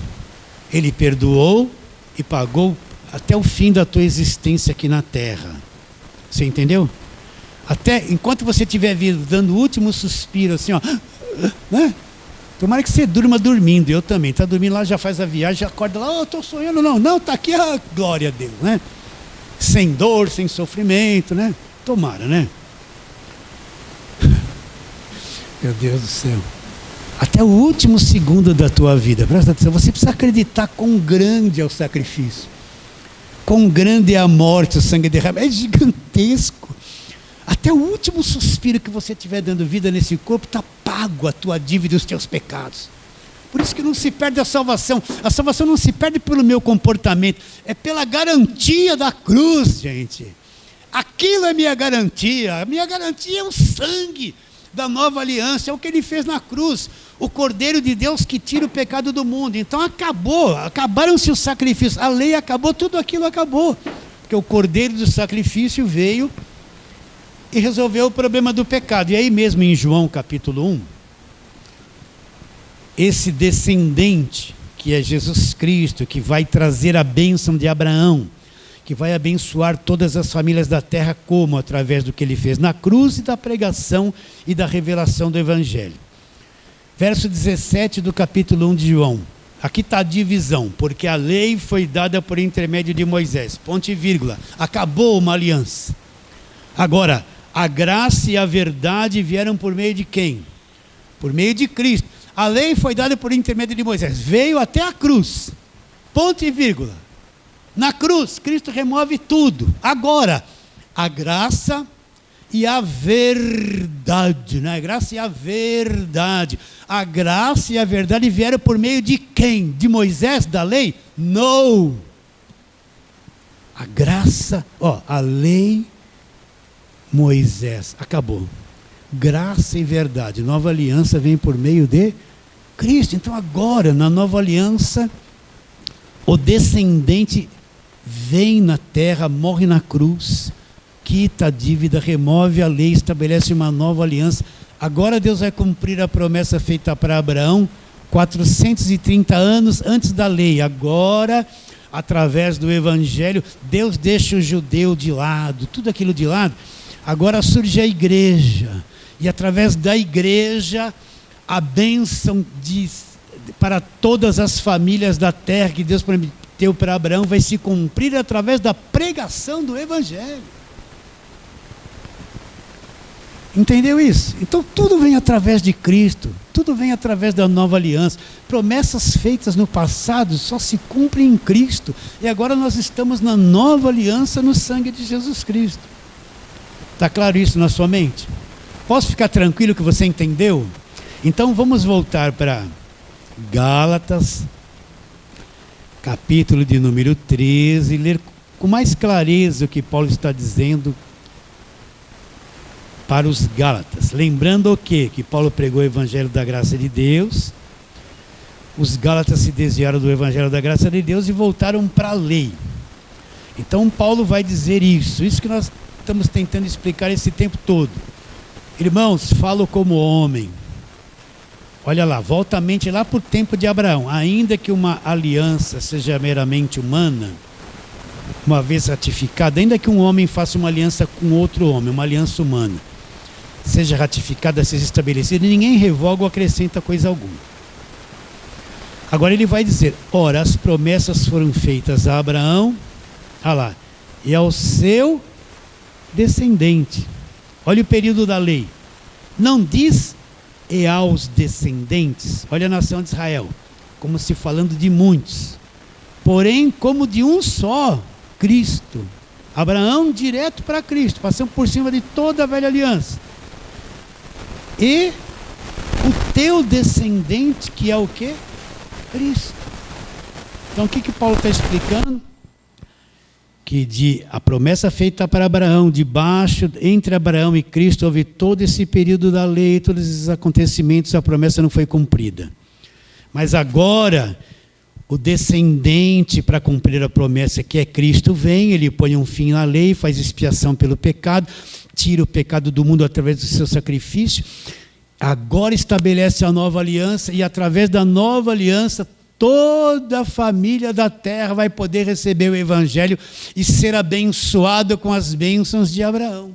Ele perdoou e pagou até o fim da tua existência aqui na terra. Você entendeu? Até enquanto você estiver dando o último suspiro, assim, ó, né? Tomara que você durma dormindo, eu também. Está dormindo lá, já faz a viagem, já acorda lá, estou sonhando, não, está aqui a glória a Deus, né? Sem dor, sem sofrimento, né? Tomara, né? Meu Deus do céu. Até o último segundo da tua vida, presta atenção, você precisa acreditar quão grande é o sacrifício, quão grande é a morte, o sangue derramado, é gigantesco. Até o último suspiro que você estiver dando vida nesse corpo, está pago a tua dívida e os teus pecados. Por isso que não se perde a salvação. A salvação não se perde pelo meu comportamento, é pela garantia da cruz, gente. Aquilo é minha garantia. A minha garantia é o sangue da nova aliança, é o que ele fez na cruz. O Cordeiro de Deus que tira o pecado do mundo. Então acabaram-se os sacrifícios. A lei acabou, tudo aquilo acabou. Porque o Cordeiro do sacrifício veio e resolveu o problema do pecado. E aí mesmo em João capítulo 1, esse descendente, que é Jesus Cristo, que vai trazer a bênção de Abraão, que vai abençoar todas as famílias da terra, como? Através do que ele fez na cruz e da pregação e da revelação do Evangelho. Verso 17 do capítulo 1 de João. Aqui está a divisão, porque a lei foi dada por intermédio de Moisés. Ponto e vírgula. Acabou uma aliança. Agora, a graça e a verdade vieram por meio de quem? Por meio de Cristo. A lei foi dada por intermédio de Moisés. Veio até a cruz. Ponto e vírgula. Na cruz, Cristo remove tudo. Agora, a graça e a verdade, né? A graça e a verdade. A graça e a verdade vieram por meio de quem? De Moisés, da lei? Não. A graça, a lei, Moisés, acabou. Graça e verdade. Nova aliança vem por meio de Cristo. Então agora, na nova aliança, o descendente vem na terra, morre na cruz, quita a dívida, remove a lei, estabelece uma nova aliança. Agora Deus vai cumprir a promessa feita para Abraão 430 anos antes da lei. Agora, através do evangelho, Deus deixa o judeu de lado, tudo aquilo de lado. Agora surge a igreja, e através da igreja, a bênção para todas as famílias da terra que Deus prometeu para Abraão vai se cumprir através da pregação do evangelho. Entendeu isso? Então tudo vem através de Cristo, tudo vem através da nova aliança. Promessas feitas no passado só se cumprem em Cristo, e agora nós estamos na nova aliança no sangue de Jesus Cristo. Está claro isso na sua mente? Posso ficar tranquilo que você entendeu? Então vamos voltar para Gálatas, capítulo de número 13, e ler com mais clareza o que Paulo está dizendo para os Gálatas. Lembrando o quê? Que Paulo pregou o evangelho da graça de Deus, os Gálatas se desviaram do evangelho da graça de Deus e voltaram para a lei. Então Paulo vai dizer isso que nós estamos tentando explicar esse tempo todo. Irmãos, falo como homem. Olha lá, volta a mente lá para o tempo de Abraão. Ainda que uma aliança seja meramente humana, uma vez ratificada, ainda que um homem faça uma aliança com outro homem, uma aliança humana, seja ratificada, seja estabelecida, ninguém revoga ou acrescenta coisa alguma. Agora ele vai dizer, ora, as promessas foram feitas a Abraão, olha lá, e ao seu descendente. Olha o período da lei. Não diz e aos descendentes. Olha a nação de Israel, como se falando de muitos. Porém, como de um só, Cristo. Abraão direto para Cristo, passando por cima de toda a velha aliança. E o teu descendente, que é o quê? Cristo. Então o que Paulo está explicando? Que a promessa feita para Abraão, entre Abraão e Cristo, houve todo esse período da lei, todos esses acontecimentos, a promessa não foi cumprida. Mas agora, o descendente para cumprir a promessa, que é Cristo, vem, ele põe um fim na lei, faz expiação pelo pecado, tira o pecado do mundo através do seu sacrifício, agora estabelece a nova aliança, e através da nova aliança, toda a família da terra vai poder receber o evangelho e ser abençoado com as bênçãos de Abraão.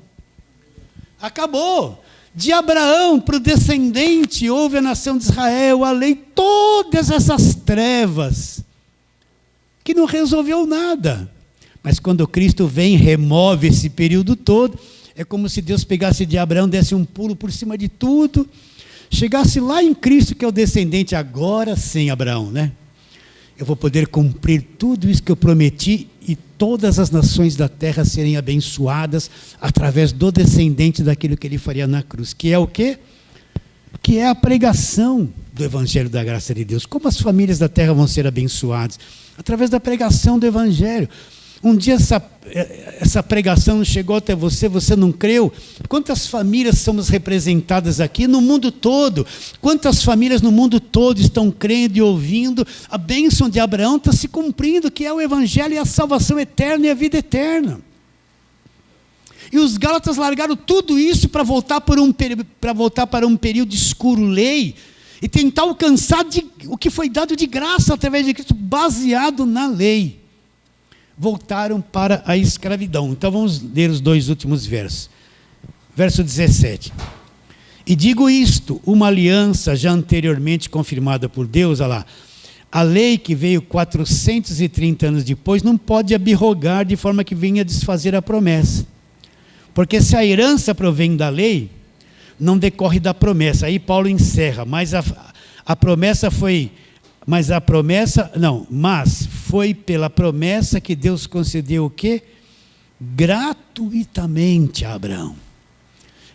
Acabou. De Abraão para o descendente, houve a nação de Israel, a lei, todas essas trevas, que não resolveu nada. Mas quando Cristo vem, remove esse período todo, é como se Deus pegasse de Abraão, desse um pulo por cima de tudo, chegasse lá em Cristo, que é o descendente, agora sim, Abraão, né? Eu vou poder cumprir tudo isso que eu prometi e todas as nações da terra serem abençoadas através do descendente daquilo que ele faria na cruz. Que é o quê? Que é a pregação do evangelho da graça de Deus. Como as famílias da terra vão ser abençoadas? Através da pregação do evangelho. Um dia essa pregação chegou até você, você não creu? Quantas famílias somos representadas aqui no mundo todo? Quantas famílias no mundo todo estão crendo e ouvindo? A bênção de Abraão está se cumprindo, que é o evangelho e a salvação eterna e a vida eterna. E os Gálatas largaram tudo isso para voltar para um período escuro, lei, e tentar alcançar o que foi dado de graça através de Cristo, baseado na lei. Voltaram para a escravidão. Então vamos ler os dois últimos versos. Verso 17. E digo isto, uma aliança já anteriormente confirmada por Deus, olha lá, a lei que veio 430 anos depois não pode abrogar de forma que venha desfazer a promessa. Porque se a herança provém da lei, não decorre da promessa. Aí Paulo encerra, mas foi pela promessa que Deus concedeu o quê? Gratuitamente a Abraão.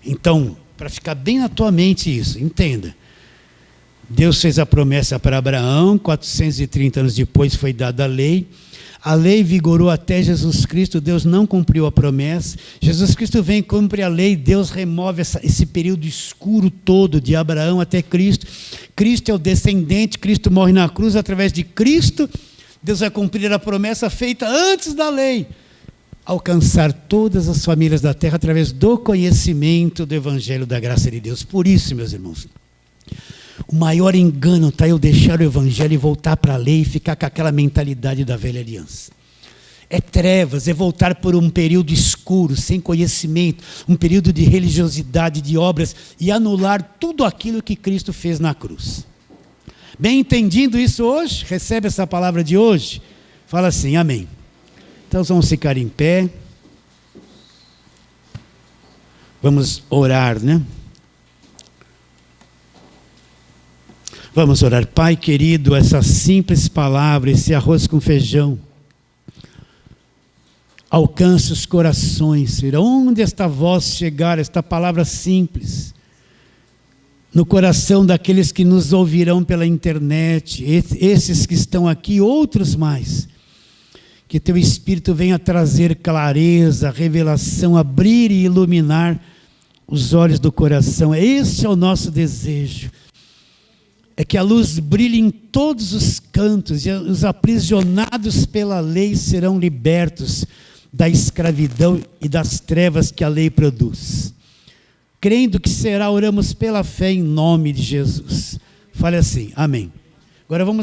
Então, para ficar bem na tua mente isso, entenda. Deus fez a promessa para Abraão, 430 anos depois foi dada a lei. A lei vigorou até Jesus Cristo, Deus não cumpriu a promessa. Jesus Cristo vem e cumpre a lei, Deus remove esse período escuro todo de Abraão até Cristo. Cristo é o descendente, Cristo morre na cruz, através de Cristo, Deus vai cumprir a promessa feita antes da lei. Alcançar todas as famílias da terra através do conhecimento do Evangelho da graça de Deus. Por isso, meus irmãos, o maior engano está eu deixar o Evangelho e voltar para a lei e ficar com aquela mentalidade da velha aliança. É trevas, é voltar por um período escuro, sem conhecimento, um período de religiosidade, de obras, e anular tudo aquilo que Cristo fez na cruz. Bem entendido isso hoje? Recebe essa palavra de hoje? Fala assim, amém. Então vamos ficar em pé. Vamos orar, né? Vamos orar. Pai querido, essa simples palavra, esse arroz com feijão, alcance os corações, Senhor. Onde esta voz chegar, esta palavra simples, no coração daqueles que nos ouvirão pela internet, esses que estão aqui, outros mais, que teu Espírito venha trazer clareza, revelação, abrir e iluminar os olhos do coração. Esse é o nosso desejo. É que a luz brilhe em todos os cantos e os aprisionados pela lei serão libertos da escravidão e das trevas que a lei produz. Crendo que será, oramos pela fé em nome de Jesus. Fale assim, amém. Agora vamos